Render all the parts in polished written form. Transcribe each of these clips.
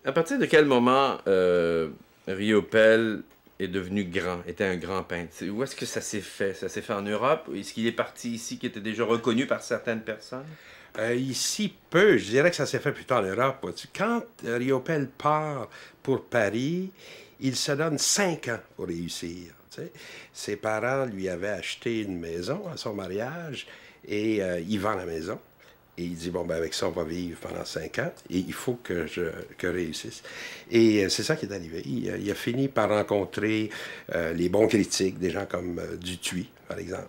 À partir de quel moment Riopelle est devenu grand, était un grand peintre? Où est-ce que ça s'est fait? Ça s'est fait en Europe? Est-ce qu'il est parti ici, qui était déjà reconnu par certaines personnes? Ici, peu. Je dirais que ça s'est fait plutôt en Europe. Quand Riopelle part pour Paris, il se donne 5 ans pour réussir. Tu sais. Ses parents lui avaient acheté une maison à son mariage et il vend la maison. Et il dit, bon, ben avec ça, on va vivre pendant 5 ans et il faut que je réussisse. Et c'est ça qui est arrivé. Il a fini par rencontrer les bons critiques, des gens comme Dutuit, par exemple,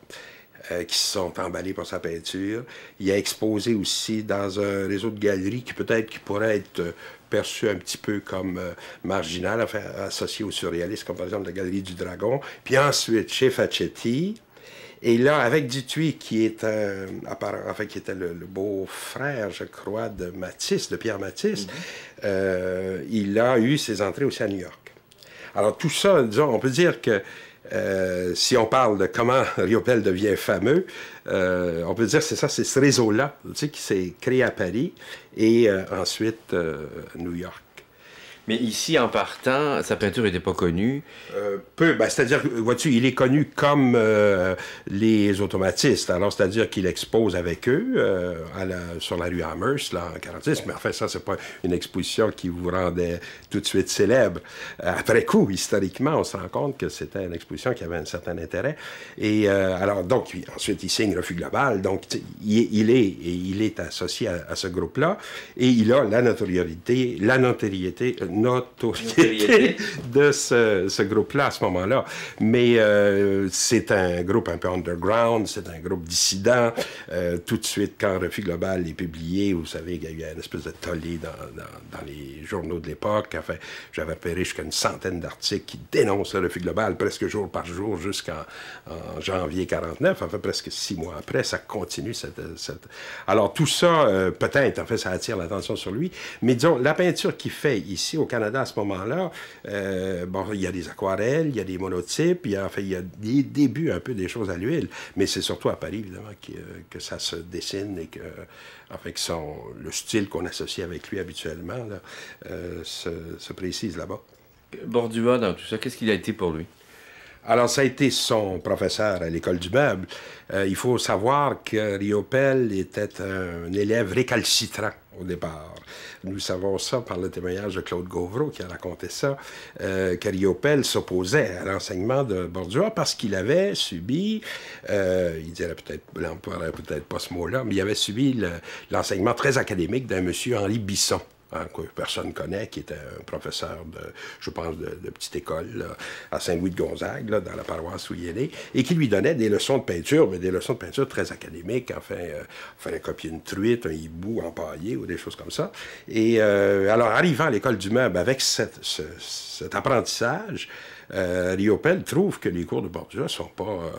qui se sont emballés pour sa peinture. Il a exposé aussi dans un réseau de galeries qui peut-être qui pourrait être perçu un petit peu comme marginal, enfin, associé aux surréalistes, comme par exemple la Galerie du Dragon. Puis ensuite, chez Facchetti, et là, avec Dutuit, qui est enfin, qui était le beau-frère, je crois, de Matisse, de Pierre Matisse, il a eu ses entrées aussi à New York. Alors tout ça, disons, on peut dire que si on parle de comment Riopelle devient fameux, on peut dire que c'est ça, c'est ce réseau-là, tu sais, qui s'est créé à Paris et ensuite New York. Mais ici, en partant, sa peinture n'était pas connue. Peu, ben, c'est-à-dire, vois-tu, il est connu comme les automatistes. Alors, c'est-à-dire qu'il expose avec eux sur la rue Amherst, là, en 46. Mais enfin, ça, c'est pas une exposition qui vous rendait tout de suite célèbre. Après coup, historiquement, on se rend compte que c'était une exposition qui avait un certain intérêt. Et alors, donc, ensuite, il signe Refus Global. Donc, il est associé à ce groupe-là. Et il a la notoriété de ce groupe-là à ce moment-là. Mais c'est un groupe un peu underground, c'est un groupe dissident. Tout de suite, quand Refus Global est publié, vous savez qu'il y a eu une espèce de tollé dans les journaux de l'époque. Enfin, j'avais repéré jusqu'à une centaine d'articles qui dénoncent le Refus Global presque jour par jour jusqu'en janvier 49. Enfin, presque 6 mois après, ça continue. Alors, tout ça, peut-être, en fait, ça attire l'attention sur lui. Mais disons, la peinture qu'il fait ici au Canada à ce moment-là, bon, il y a des aquarelles, il y a des monotypes, enfin, il y a des débuts un peu des choses à l'huile, mais c'est surtout à Paris, évidemment, que ça se dessine et que, enfin, que le style qu'on associe avec lui habituellement là, se précise là-bas. Bordua, dans tout ça, qu'est-ce qu'il a été pour lui? Alors, ça a été son professeur à l'École du Meuble. Il faut savoir que Riopelle était un élève récalcitrant au départ. Nous savons ça par le témoignage de Claude Gauvreau qui a raconté ça, que Riopelle s'opposait à l'enseignement de Bordua parce qu'il avait subi, il dirait peut-être, l'emploierait peut-être pas ce mot-là, mais il avait subi l'enseignement très académique d'un monsieur Henri Bisson. Hein, que personne ne connaît, qui était un professeur je pense, de petite école là, à Saint-Louis-de-Gonzague, là, dans la paroisse où il est né, et qui lui donnait des leçons de peinture, mais des leçons de peinture très académiques, enfin, fallait copier une truite, un hibou empaillé ou des choses comme ça. Et alors, arrivant à l'École du Meuble avec cet apprentissage, Riopelle trouve que les cours de Bordua sont pas,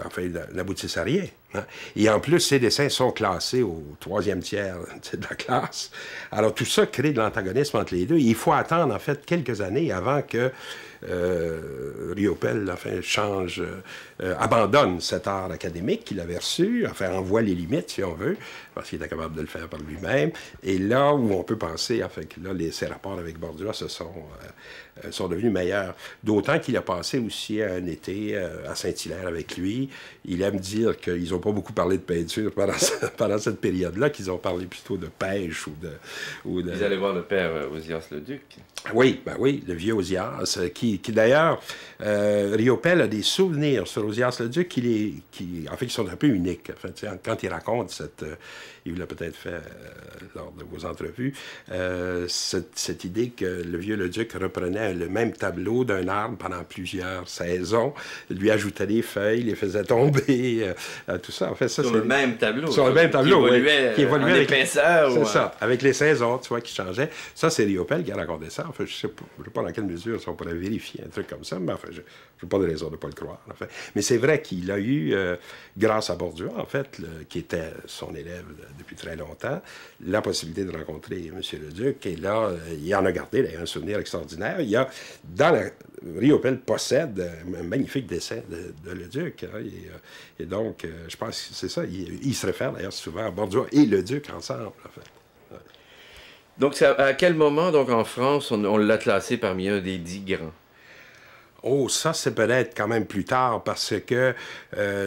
enfin, n'aboutissent à rien. Hein? Et en plus, ses dessins sont classés au 3e tiers de la classe. Alors, tout ça crée de l'antagonisme entre les deux. Et il faut attendre, en fait, quelques années avant que Riopelle, enfin, abandonne cet art académique qu'il avait reçu, enfin, en voit les limites, si on veut, parce qu'il était capable de le faire par lui-même. Et là où on peut penser, enfin, que là, ses rapports avec Bordua sont devenus meilleurs. D'autant qu'il a passé aussi un été à Saint-Hilaire avec lui. Il aime dire qu'ils n'ont pas beaucoup parlé de peinture pendant cette période-là, qu'ils ont parlé plutôt de pêche Ils allaient voir le père Ozias le Duc. Oui, ben oui, le vieux Ozias, qui d'ailleurs, Riopelle a des souvenirs sur Ozias le Duc en fait, qui sont un peu uniques. En fait, quand il raconte il vous l'a peut-être fait lors de vos entrevues, cette idée que le vieux le Duc reprenait le même tableau d'un arbre pendant plusieurs saisons, lui ajoutait des feuilles, les faisait tomber, tout ça. En fait, ça, sur le même tableau. Sur le même tableau, qui évoluait en épaisseur. C'est ça, avec les saisons, tu vois, qui changeaient. Ça, c'est Riopelle qui a raconté ça. Enfin, je ne sais pas dans quelle mesure si on pourrait vérifier un truc comme ça, mais enfin, je n'ai pas de raison de ne pas le croire. En fait. Mais c'est vrai qu'il a eu, grâce à Bordua, en fait, qui était son élève depuis très longtemps, la possibilité de rencontrer M. le Duc. Et là, il en a gardé d'ailleurs un souvenir extraordinaire. Riopelle possède un magnifique dessin de le Duc. Hein, et donc, je pense que c'est ça. Il se réfère d'ailleurs souvent à Bordua et le Duc ensemble, en fait. Donc, à quel moment, donc, en France, on l'a classé parmi un des 10 grands? Oh, ça, c'est peut-être quand même plus tard parce que,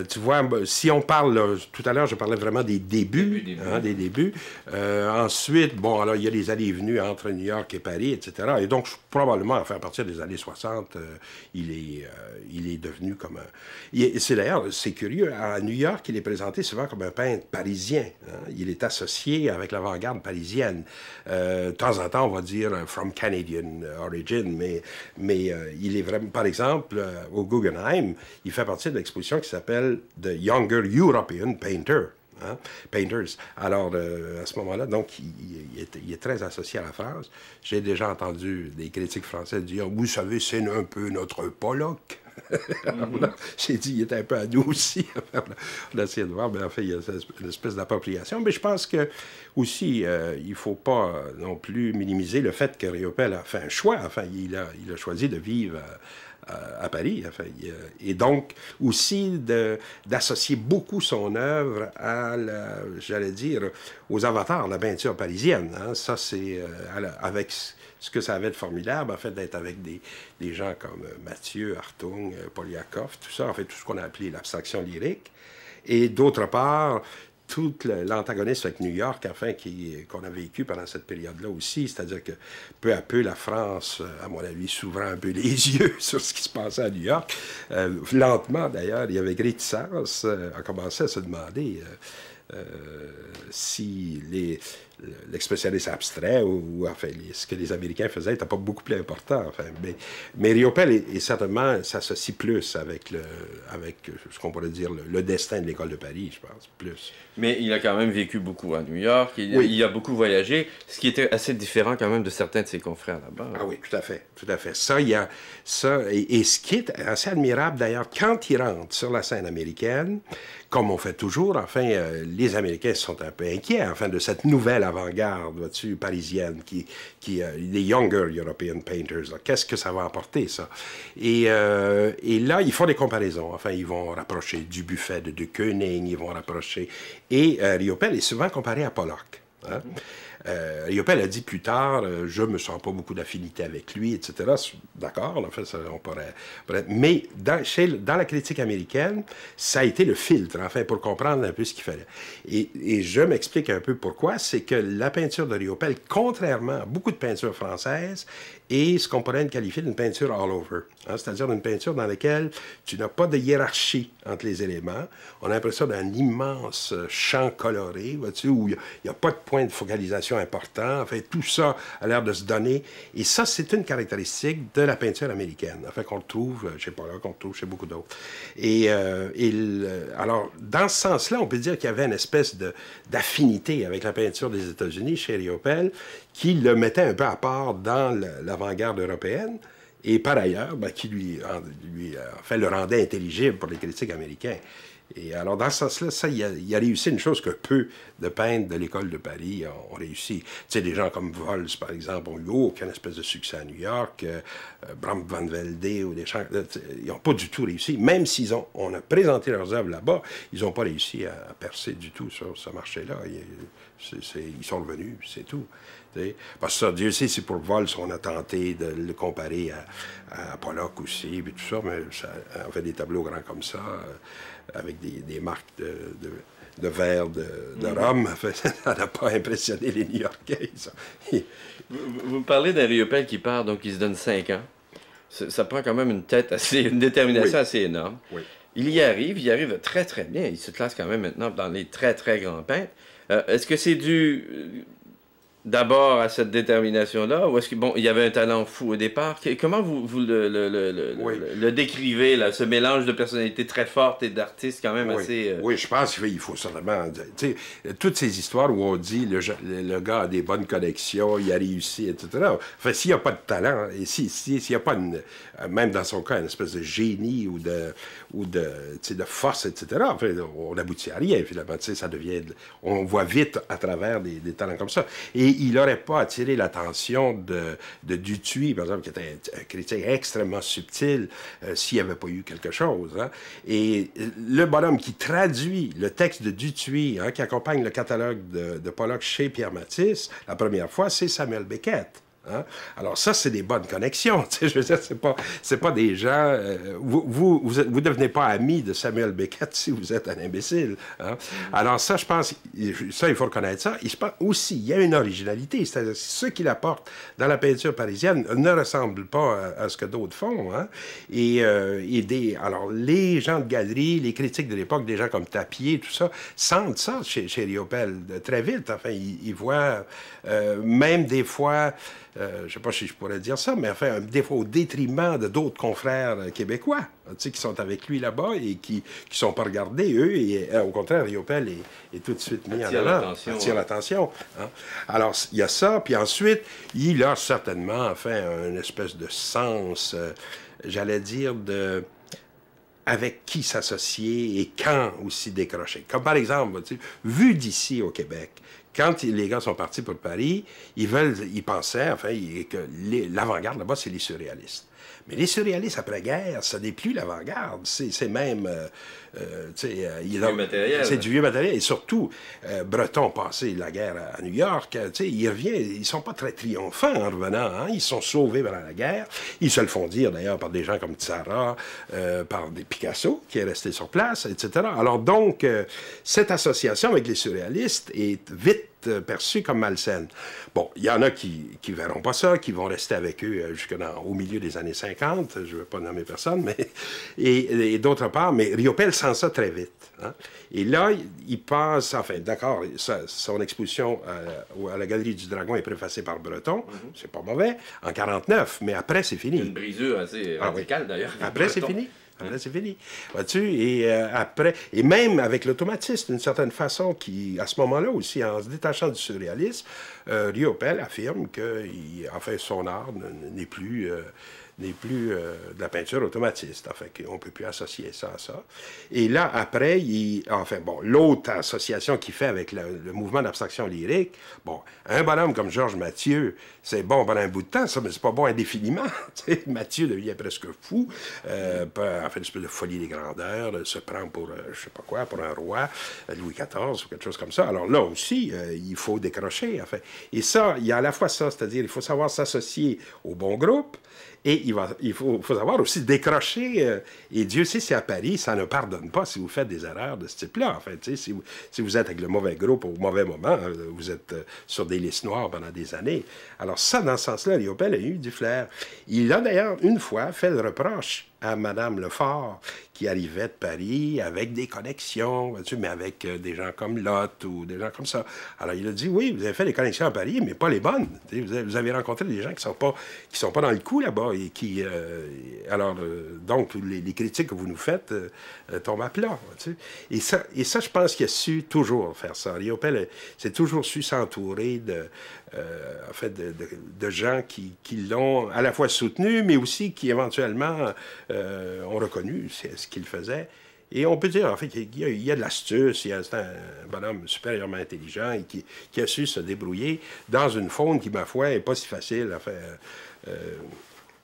tu vois, si on parle, là, tout à l'heure, je parlais vraiment des débuts, hein, des débuts. Ensuite, bon, alors, il y a les allées et venues entre New York et Paris, etc. Et donc, probablement, enfin, à partir des années 60, il est devenu comme un... C'est d'ailleurs, c'est curieux, à New York, il est présenté souvent comme un peintre parisien. Hein. Il est associé avec l'avant-garde parisienne. De temps en temps, on va dire « from Canadian origin », mais il est vraiment... Par exemple, au Guggenheim, il fait partie de l'exposition qui s'appelle The Younger European Painter. Hein? Painters. Alors, à ce moment-là, donc, il est très associé à la France. J'ai déjà entendu des critiques français dire « Vous savez, c'est un peu notre Pollock ». J'ai dit, il était un peu à nous aussi. On a essayé de voir, mais en fait, il y a une espèce d'appropriation. Mais je pense que aussi, il ne faut pas non plus minimiser le fait que Riopelle a fait un choix. Enfin, il a choisi de vivre à Paris. Enfin, et donc, aussi d'associer beaucoup son œuvre à, j'allais dire, aux avatars de la peinture parisienne. Hein. Ça, c'est avec ce que ça avait de formidable, en fait, d'être avec des gens comme Mathieu, Hartung, Poliakov, tout ça, en fait, tout ce qu'on a appelé l'abstraction lyrique. Et d'autre part, tout l'antagonisme avec New York, enfin, qu'on a vécu pendant cette période-là aussi, c'est-à-dire que peu à peu, la France, à mon avis, s'ouvrant un peu les yeux sur ce qui se passait à New York. Lentement, d'ailleurs, il y avait réticence, a commencé à se demander si l'expressionniste abstrait ou enfin, ce que les Américains faisaient n'était pas beaucoup plus important. Enfin, mais Riopelle est certainement s'associe plus avec ce qu'on pourrait dire le destin de l'École de Paris, je pense, plus. Mais il a quand même vécu beaucoup à New York, il a beaucoup voyagé, ce qui était assez différent quand même de certains de ses confrères là-bas. Ah oui, tout à fait, tout à fait. Ça, il y a ça, et ce qui est assez admirable d'ailleurs, quand il rentre sur la scène américaine, comme on fait toujours, enfin, les Américains sont un peu inquiets, enfin, de cette nouvelle avant-garde, vois-tu, parisienne, les Younger European Painters. Qu'est-ce que ça va apporter, ça? Et là, ils font des comparaisons. Enfin, ils vont rapprocher Dubuffet de Koenig, ils vont rapprocher... Et Riopelle est souvent comparé à Pollock. Hein? Riopelle a dit plus tard, je me sens pas beaucoup d'affinité avec lui, etc. D'accord, en fait, ça, on pourrait... Mais dans la critique américaine, ça a été le filtre, enfin, pour comprendre un peu ce qu'il fallait. Et je m'explique un peu pourquoi. C'est que la peinture de Riopelle, contrairement à beaucoup de peintures françaises, est ce qu'on pourrait qualifier d'une peinture all over. Hein? C'est-à-dire une peinture dans laquelle tu n'as pas de hiérarchie entre les éléments. On a l'impression d'un immense champ coloré, vois-tu, où il n'y a pas de point de focalisation important. Enfin, tout ça a l'air de se donner. Et ça, c'est une caractéristique de la peinture américaine. Enfin, qu'on retrouve, je sais pas là, qu'on retrouve chez beaucoup d'autres. Alors, dans ce sens-là, on peut dire qu'il y avait une espèce d'affinité avec la peinture des États-Unis chez Riopelle, qui le mettait un peu à part dans l'avant-garde européenne, et par ailleurs, qui lui enfin, le rendait intelligible pour les critiques américains. Et alors, dans ce sens-là, ça, il a réussi une chose que peu de peintres de l'École de Paris ont réussi. Tu sais, des gens comme Vols, par exemple, ont eu aucun espèce de succès à New York, Bram van Velde, ou des gens... Ils n'ont pas du tout réussi. Même on a présenté leurs œuvres là-bas, ils n'ont pas réussi à percer du tout sur ce marché-là. Ils sont revenus, c'est tout. Parce que ça, Dieu sait si pour Vols, on a tenté de le comparer à Pollock aussi, et tout ça, mais ça, on fait des tableaux grands comme ça, avec des marques de verre de rhum. Ça n'a pas impressionné les New-Yorkais. Vous parlez d'un Riopelle qui part, donc il se donne 5 ans. Ça prend quand même une détermination assez énorme. Oui. Il y arrive très très bien. Il se classe quand même maintenant dans les très très grands peintres. Est-ce que c'est dû d'abord à cette détermination-là, ou est-ce que, bon, il y avait un talent fou au départ? Comment vous le décrivez, là, ce mélange de personnalités très fortes et d'artistes quand même assez... Oui, je pense qu'il faut certainement... Tu sais, toutes ces histoires où on dit le gars a des bonnes connexions, il a réussi, etc. Enfin, s'il n'y a pas de talent, et s'il n'y a pas, même dans son cas, une espèce de génie ou de force, etc., enfin, on n'aboutit à rien, finalement. Tu sais, ça devient... On voit vite à travers des talents comme ça. Et il n'aurait pas attiré l'attention de Dutuit, par exemple, qui était un critique extrêmement subtil, s'il n'y avait pas eu quelque chose. Hein. Et le bonhomme qui traduit le texte de Dutuit, hein, qui accompagne le catalogue de Pollock chez Pierre Matisse, la première fois, c'est Samuel Beckett. Hein? Alors ça, c'est des bonnes connexions. Je veux dire, c'est pas des gens... vous devenez pas ami de Samuel Beckett si vous êtes un imbécile. Hein? Alors ça, je pense... Ça, il faut reconnaître ça. Et je pense aussi, il y a une originalité. C'est-à-dire, ce qu'il apporte dans la peinture parisienne ne ressemble pas à ce que d'autres font. Hein? Alors, les gens de galerie, les critiques de l'époque, des gens comme Tapier, tout ça, sentent ça chez Riopelle très vite. Enfin, ils voient même des fois... je ne sais pas si je pourrais dire ça, mais enfin, des fois au détriment de d'autres confrères québécois, tu sais, qui sont avec lui là-bas et qui ne sont pas regardés, eux, et au contraire, Riopelle est tout de suite mis en avant, attire l'attention. Hein? Alors, il y a ça, puis ensuite, il a certainement, enfin, une espèce de sens, j'allais dire, avec qui s'associer et quand aussi décrocher. Comme par exemple, tu sais, vu d'ici au Québec, quand les gars sont partis pour Paris, ils pensaient, enfin, que l'avant-garde là-bas, c'est les surréalistes. Mais les surréalistes après-guerre, ça n'est plus l'avant-garde. C'est même... c'est du vieux matériel. Et surtout, Breton passé la guerre à New York, il revient, ils sont pas très triomphants en revenant. Hein? Ils sont sauvés pendant la guerre. Ils se le font dire, d'ailleurs, par des gens comme Tzara, par des Picasso, qui est resté sur place, etc. Alors donc, cette association avec les surréalistes est vite perçue comme malsaine. Bon, il y en a qui verront pas ça, qui vont rester avec eux jusqu'au milieu des années 50, je ne veux pas nommer personne, mais... Et d'autre part, mais Riopelle sent ça très vite. Hein? Et là, il passe, enfin, d'accord, son exposition à la Galerie du Dragon est préfacée par Breton, c'est pas mauvais, en 49, mais après, c'est fini. Une brisure assez radicale, d'ailleurs. Après, c'est fini. Là, c'est fini. Vois-tu? Et après, et même avec l'automatisme, d'une certaine façon, qui, à ce moment-là aussi, en se détachant du surréalisme, Riopelle affirme que, enfin, son art n'est plus de la peinture automatiste. Enfin, qu'on ne peut plus associer ça à ça. Et là, après, enfin, bon, l'autre association qu'il fait avec le mouvement d'abstraction lyrique, bon, un bonhomme comme Georges Mathieu, c'est bon pendant un bout de temps, ça, mais c'est pas bon indéfiniment. Mathieu devient presque fou, fait une espèce de folie des grandeurs, se prend pour, je sais pas quoi, pour un roi, Louis XIV ou quelque chose comme ça. Alors là aussi, il faut décrocher, en fait. Et ça, il y a à la fois ça, c'est-à-dire il faut savoir s'associer au bon groupe, et il faut savoir aussi décrocher, et Dieu sait si à Paris, ça ne pardonne pas si vous faites des erreurs de ce type-là. En fait, si vous êtes avec le mauvais groupe au mauvais moment, vous êtes sur des listes noires pendant des années. Alors ça, dans ce sens-là, Riopelle a eu du flair. Il a d'ailleurs une fois fait le reproche à Mme Lefort, qui arrivait de Paris avec des connexions, mais avec des gens comme Lotte ou des gens comme ça. Alors, il a dit, oui, vous avez fait des connexions à Paris, mais pas les bonnes. Vous avez rencontré des gens qui sont pas dans le coup là-bas et qui... donc, les critiques que vous nous faites tombent à plat. Et ça, je pense qu'il a su toujours faire ça. Riopelle s'est toujours su s'entourer de gens qui l'ont à la fois soutenu, mais aussi qui éventuellement ont reconnu ce qu'il faisait. Et on peut dire, en fait, qu'il y a de l'astuce, c'est un bonhomme supérieurement intelligent et qui a su se débrouiller dans une faune qui, ma foi, n'est pas si facile à faire.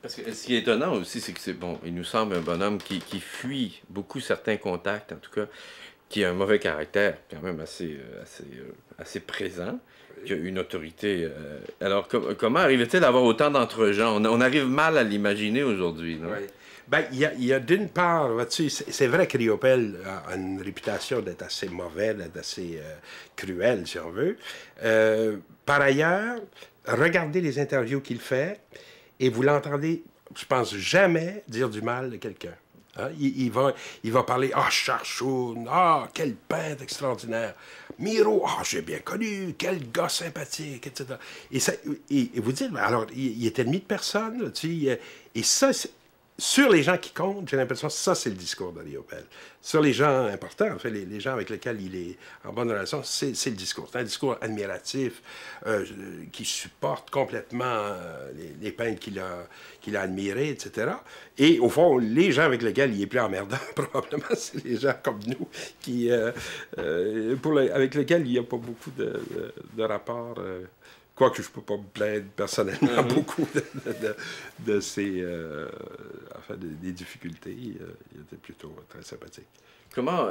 Parce que ce qui est étonnant aussi, c'est que il nous semble un bonhomme qui fuit beaucoup certains contacts, en tout cas, qui a un mauvais caractère, quand même assez présent, qui a une autorité. Alors, comment arrivait-il à avoir autant d'entre-gens? On arrive mal à l'imaginer aujourd'hui, non? Oui. Ben, il y a d'une part, c'est vrai que Riopelle a une réputation d'être assez mauvais, d'être assez cruel, si on veut. Par ailleurs, regardez les interviews qu'il fait et vous l'entendez, je pense, jamais dire du mal de quelqu'un. Hein? Il va parler, Charchoun, quel peintre extraordinaire. Miro, j'ai bien connu, quel gars sympathique, etc. Et vous dites, alors, il est ennemi de personne, et ça, sur les gens qui comptent, j'ai l'impression que ça, c'est le discours de Riopelle. Sur les gens importants, en fait, les gens avec lesquels il est en bonne relation, c'est le discours. C'est un discours admiratif qui supporte complètement les peintres qu'il a admirés, etc. Et au fond, les gens avec lesquels il est plus emmerdant, probablement, c'est les gens comme nous, avec lesquels il n'y a pas beaucoup de rapports Quoique je ne peux pas me plaindre personnellement beaucoup de ces, enfin, des difficultés. Il était plutôt très sympathique. Comment,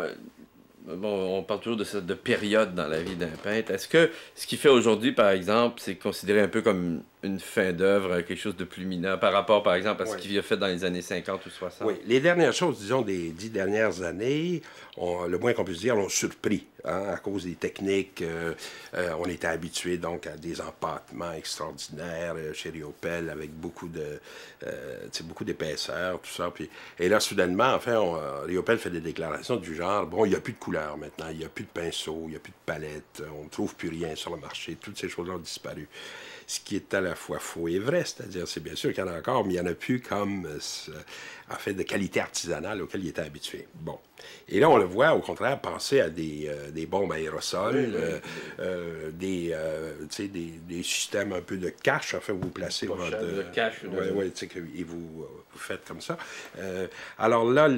bon, on parle toujours de période dans la vie d'un peintre. Est-ce que ce qu'il fait aujourd'hui, par exemple, c'est considéré un peu comme une fin d'œuvre, quelque chose de plus mineur par rapport, par exemple, à ce qu'il a fait dans les années 50 ou 60? Oui, les dernières choses, disons, des 10 dernières années, le moins qu'on puisse dire, l'ont surpris, hein, à cause des techniques. On était habitué donc à des empâtements extraordinaires chez Riopelle, avec beaucoup d'épaisseur, tout ça. Puis, et là, soudainement, enfin, Riopelle fait des déclarations du genre, bon, il n'y a plus de couleurs maintenant, il n'y a plus de pinceau, il n'y a plus de palette, on ne trouve plus rien sur le marché, toutes ces choses-là ont disparu. Ce qui est à la fois faux et vrai, c'est-à-dire, c'est bien sûr qu'il y en a encore, mais il n'y en a plus comme, en fait, de qualité artisanale auquel il était habitué. Bon. Et là, on le voit, au contraire, penser à des bombes aérosols, des systèmes un peu de cache, enfin, où vous placez votre... de cache. Oui, tu sais, et vous faites comme ça. Alors là,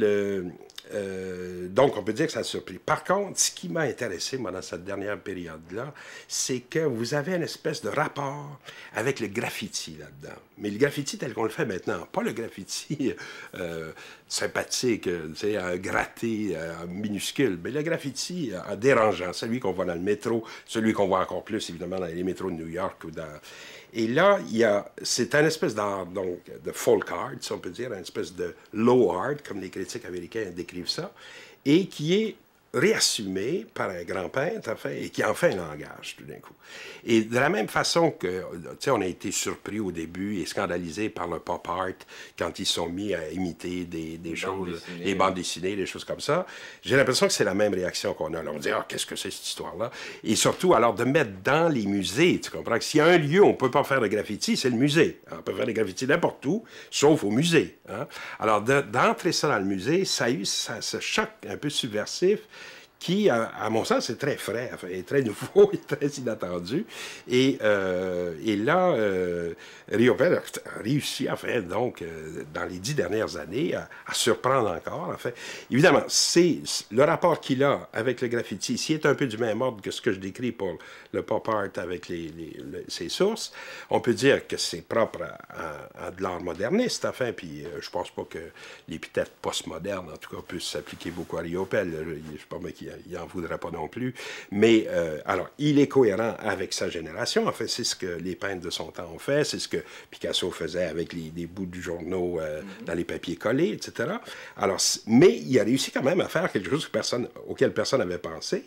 donc, on peut dire que ça a surpris. Par contre, ce qui m'a intéressé, moi, dans cette dernière période-là, c'est que vous avez une espèce de rapport avec le graffiti là-dedans. Mais le graffiti tel qu'on le fait maintenant, pas le graffiti sympathique, tu sais, gratté, minuscule, mais le graffiti dérangeant, celui qu'on voit dans le métro, celui qu'on voit encore plus, évidemment, dans les métros de New York ou dans... Et là, c'est un espèce d'art, donc, de folk art, si on peut dire, une espèce de low art, comme les critiques américains décrivent ça, et qui est réassumé par un grand peintre, enfin, et qui en fait un langage, tout d'un coup. Et de la même façon que, tu sais, on a été surpris au début et scandalisé par le pop art quand ils sont mis à imiter des choses, les bandes dessinées, des choses comme ça, j'ai l'impression que c'est la même réaction qu'on a. Là, on dit, ah, qu'est-ce que c'est cette histoire-là? Et surtout, alors, de mettre dans les musées, tu comprends que s'il y a un lieu où on ne peut pas faire de graffiti, c'est le musée. On peut faire des graffitis n'importe où, sauf au musée. Hein? Alors, d'entrer ça dans le musée, ça a eu ce choc un peu subversif qui, à mon sens, est très frais, enfin, est très nouveau et très inattendu. Et là, Riopelle a réussi, enfin, donc, dans les 10 dernières années, à surprendre encore. Enfin, évidemment, c'est le rapport qu'il a avec le graffiti, s'il est un peu du même ordre que ce que je décris pour le pop art avec ses sources, on peut dire que c'est propre à de l'art moderniste, enfin, puis je pense pas que l'épithète postmoderne, en tout cas, puisse s'appliquer beaucoup à Riopelle. Je sais pas, mais il n'en voudrait pas non plus. Mais, alors, il est cohérent avec sa génération. En fait, c'est ce que les peintres de son temps ont fait, c'est ce que Picasso faisait avec des bouts du journaux dans les papiers collés, etc. Alors, mais il a réussi quand même à faire quelque chose auquel personne n'avait pensé,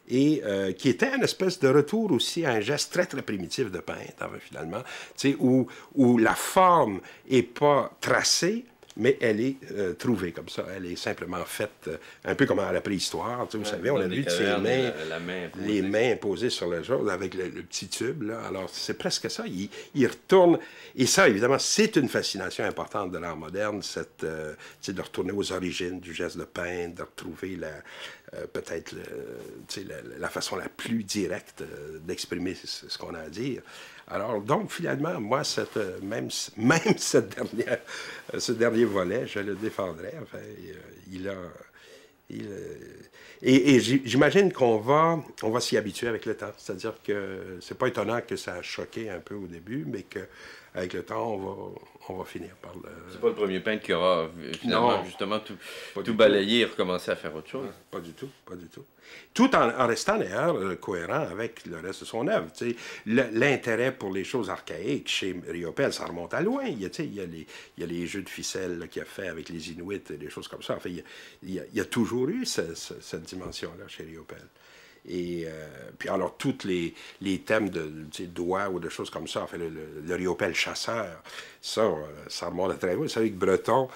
et qui était une espèce de retour aussi à un geste très, très primitif de peintre, enfin, finalement, tu sais, où la forme n'est pas tracée, mais elle est trouvée comme ça. Elle est simplement faite un peu comme à la préhistoire. Tu sais, vous savez, on a vu de ses mains, les mains posées sur le jour avec le petit tube. Là. Alors, c'est presque ça. Il retourne. Et ça, évidemment, c'est une fascination importante de l'art moderne, de retourner aux origines du geste de peindre, de retrouver peut-être la façon la plus directe d'exprimer ce qu'on a à dire. Alors, donc, finalement, moi, même ce dernier volet, je le défendrais. Enfin, et j'imagine qu'on va s'y habituer avec le temps. C'est-à-dire que c'est pas étonnant que ça a choqué un peu au début, mais qu'avec le temps, on va finir par le... C'est pas le premier peintre qui aura finalement justement tout balayé et recommencé à faire autre chose. Pas du tout, pas du tout. Tout en restant d'ailleurs cohérent avec le reste de son œuvre. L'intérêt pour les choses archaïques chez Riopelle, ça remonte à loin. Il y a les jeux de ficelle qu'il a fait avec les Inuits et des choses comme ça. Enfin, il y a toujours eu cette dimension-là chez Riopelle. Et puis alors, tous les thèmes de doigts ou de choses comme ça, enfin, le Riopelle chasseur, ça remonte à très loin. Vous savez que Breton,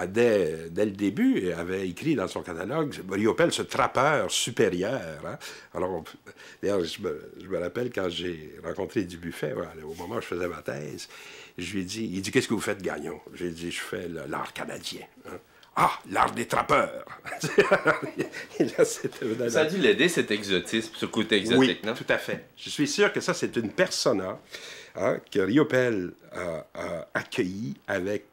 dès le début, avait écrit dans son catalogue Riopelle, ce trappeur supérieur. Hein? Alors, d'ailleurs, je me rappelle quand j'ai rencontré Dubuffet, voilà, au moment où je faisais ma thèse, je lui ai dit, il dit, qu'est-ce que vous faites, Gagnon? J'ai dit, je fais l'art canadien. Hein? Ah, l'art des trappeurs! Ça a dû l'aider, cet exotisme, ce côté exotique, oui, non? Tout à fait. Je suis sûr que ça, c'est une persona que Riopelle a accueilli avec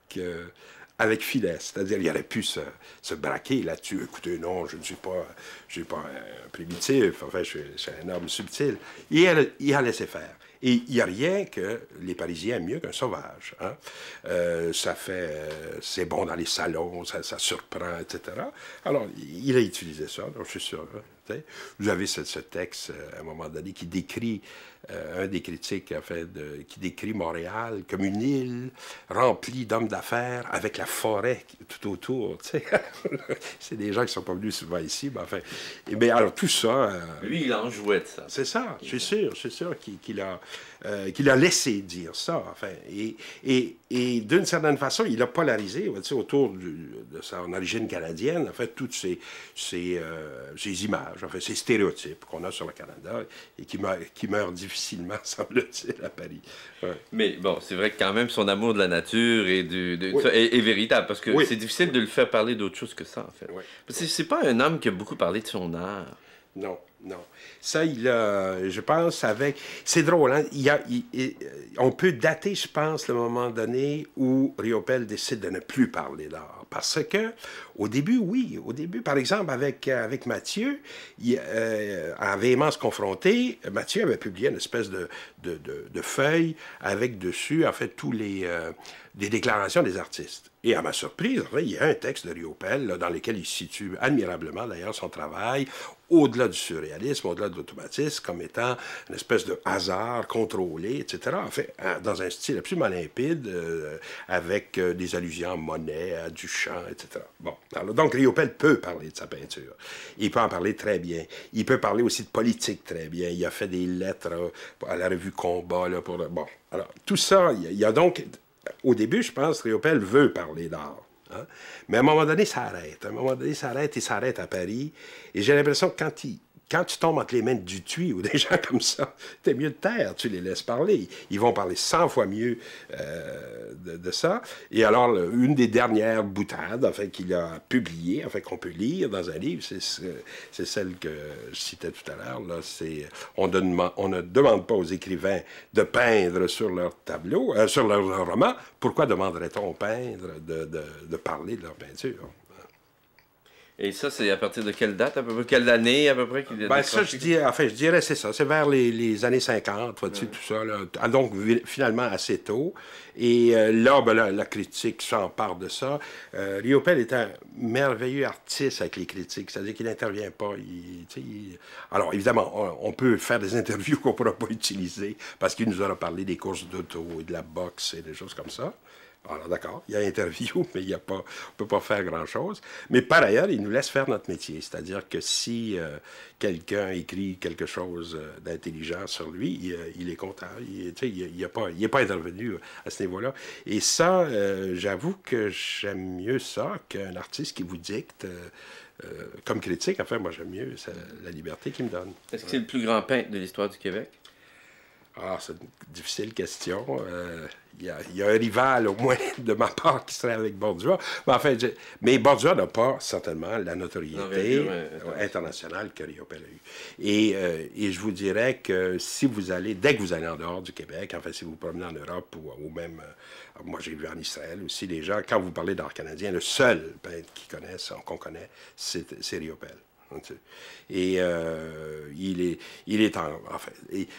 finesse. C'est-à-dire, il aurait pu se braquer là-dessus. Écoutez, non, je ne suis pas un primitif, enfin, je suis un homme subtil. Il a laissé faire. Et il n'y a rien que les Parisiens aiment mieux qu'un sauvage. Hein? C'est bon dans les salons, ça surprend, etc. Alors, il a utilisé ça, donc je suis sûr. Hein, vous avez ce texte, à un moment donné, qui décrit, un des critiques, qui décrit Montréal comme une île remplie d'hommes d'affaires avec la forêt tout autour. C'est des gens qui ne sont pas venus souvent ici, mais enfin... Mais alors, tout ça... Lui, il en jouait de ça. C'est ça, je suis sûr qu'il a laissé dire ça. Enfin, et d'une certaine façon, il a polarisé autour de son origine canadienne, en fait, toutes ces images, en fait, ces stéréotypes qu'on a sur le Canada et qui meurent difficilement, semble-t-il, à Paris. Ouais. Mais bon, c'est vrai que quand même son amour de la nature et est véritable, parce que c'est difficile de le faire parler d'autre chose que ça, en fait. Oui. C'est pas un homme qui a beaucoup parlé de son art. Non, non. Ça, je pense, avec... C'est drôle, hein? On peut dater, je pense, le moment donné où Riopelle décide de ne plus parler d'art. Parce que, au début, par exemple, avec Mathieu, en Véhémence confrontée, Mathieu avait publié une espèce de feuille avec dessus, en fait, des déclarations des artistes. Et à ma surprise, il y a un texte de Riopelle dans lequel il situe admirablement, d'ailleurs, son travail, au-delà du surréalisme, au-delà de l'automatisme, comme étant une espèce de hasard contrôlé, etc. En fait, dans un style absolument limpide, avec des allusions à Monet, à Duchamp, etc. Bon, alors, donc Riopelle peut parler de sa peinture. Il peut en parler très bien. Il peut parler aussi de politique très bien. Il a fait des lettres à la revue Combat. Là, bon, alors, tout ça, il y a donc... Au début, je pense, Riopelle veut parler d'art. Hein? Mais à un moment donné, ça arrête. À un moment donné, ça arrête à Paris. Et j'ai l'impression que quand tu tombes entre les mains de Dutuit ou des gens comme ça, t'es mieux de taire, tu les laisses parler. Ils vont parler 100 fois mieux de ça. Et alors, une des dernières boutades, qu'il a publiées, qu'on peut lire dans un livre, c'est celle que je citais tout à l'heure. On ne demande pas aux écrivains de peindre sur leur tableau, sur leur roman. Pourquoi demanderait-on aux peintres de parler de leur peinture? Et ça, c'est à partir de quelle date, à peu près? Quelle année, à peu près? Ça, je dirais, c'est ça. C'est vers les années 50, vois-tu, tout ça. Là. Donc, finalement, assez tôt. Et la critique s'empare de ça. Riopelle est un merveilleux artiste avec les critiques. C'est-à-dire qu'il n'intervient pas. Alors, évidemment, on peut faire des interviews qu'on ne pourra pas utiliser parce qu'il nous aura parlé des courses d'auto et de la boxe et des choses comme ça. Alors, d'accord, il y a interview, mais on ne peut pas faire grand-chose. Mais par ailleurs, il nous laisse faire notre métier. C'est-à-dire que si quelqu'un écrit quelque chose d'intelligent sur lui, il est content. Il n'est pas intervenu à ce niveau-là. Et ça, j'avoue que j'aime mieux ça qu'un artiste qui vous dicte. Comme critique, moi, j'aime mieux la liberté qu'il me donne. Est-ce que c'est le plus grand peintre de l'histoire du Québec? Ah, c'est une difficile question. Il y a un rival, au moins, de ma part, qui serait avec Bordua. Mais Bordua n'a pas, certainement, la notoriété internationale que Riopelle a eue. Et je vous dirais que dès que vous allez en dehors du Québec, si vous vous promenez en Europe ou même, moi j'ai vu en Israël aussi, les gens, quand vous parlez d'art canadien, le seul peintre qu'on connaît, c'est Riopelle. Et il est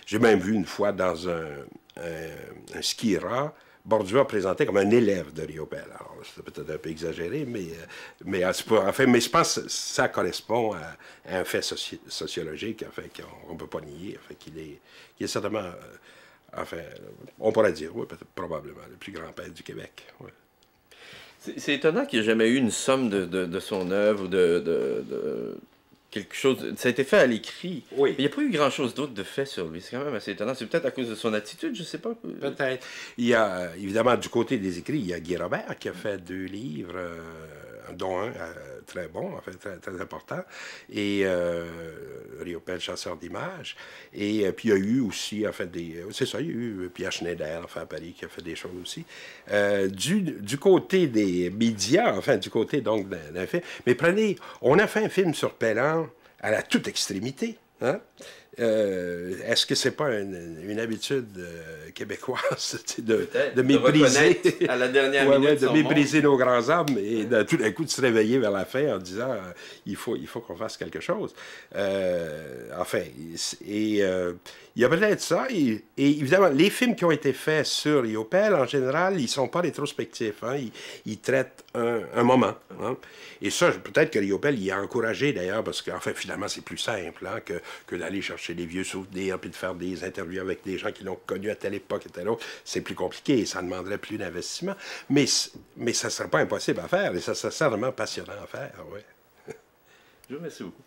j'ai même vu une fois dans un ski-ra, Bordua présenté comme un élève de Riopelle. Alors, c'est peut-être un peu exagéré, mais je pense que ça correspond à un fait sociologique, qu'on ne peut pas nier, qu'il est certainement, on pourrait dire, peut-être probablement, le plus grand peintre du Québec. Ouais. C'est étonnant qu'il n'y ait jamais eu une somme de son œuvre ou de quelque chose. Ça a été fait à l'écrit. Oui. Mais il n'y a pas eu grand-chose d'autre de fait sur lui. C'est quand même assez étonnant. C'est peut-être à cause de son attitude, je ne sais pas. Peut-être. Il y a, évidemment, du côté des écrits, il y a Guy Robert qui a fait 2 livres, dont un très bon, très, très important, et Riopelle, chasseur d'images. Et puis il y a eu aussi, c'est ça, il y a eu Pierre Schneider, à Paris, qui a fait des choses aussi. Du côté des médias, du côté donc d'un film, mais on a fait un film sur Pellan à la toute extrémité, hein? Est-ce que c'est pas une habitude québécoise Peut-être, de mépriser, reconnaître à la dernière ouais, minute ouais, de son mépriser nos grands hommes et tout d'un coup de se réveiller vers la fin en disant il faut qu'on fasse quelque chose. Enfin, il y a peut-être ça. Et évidemment, les films qui ont été faits sur Riopelle, en général, ils sont pas rétrospectifs. Hein, ils traitent un moment. Hein. Et ça, peut-être que Riopelle y a encouragé d'ailleurs, parce qu'en fait, finalement, c'est plus simple hein, que d'aller chercher des vieux souvenirs puis de faire des interviews avec des gens qui l'ont connu à telle époque et telle autre. C'est plus compliqué et ça demanderait plus d'investissement. Mais ça ne serait pas impossible à faire et ça serait certainement passionnant à faire. Ouais. Je vous remercie beaucoup.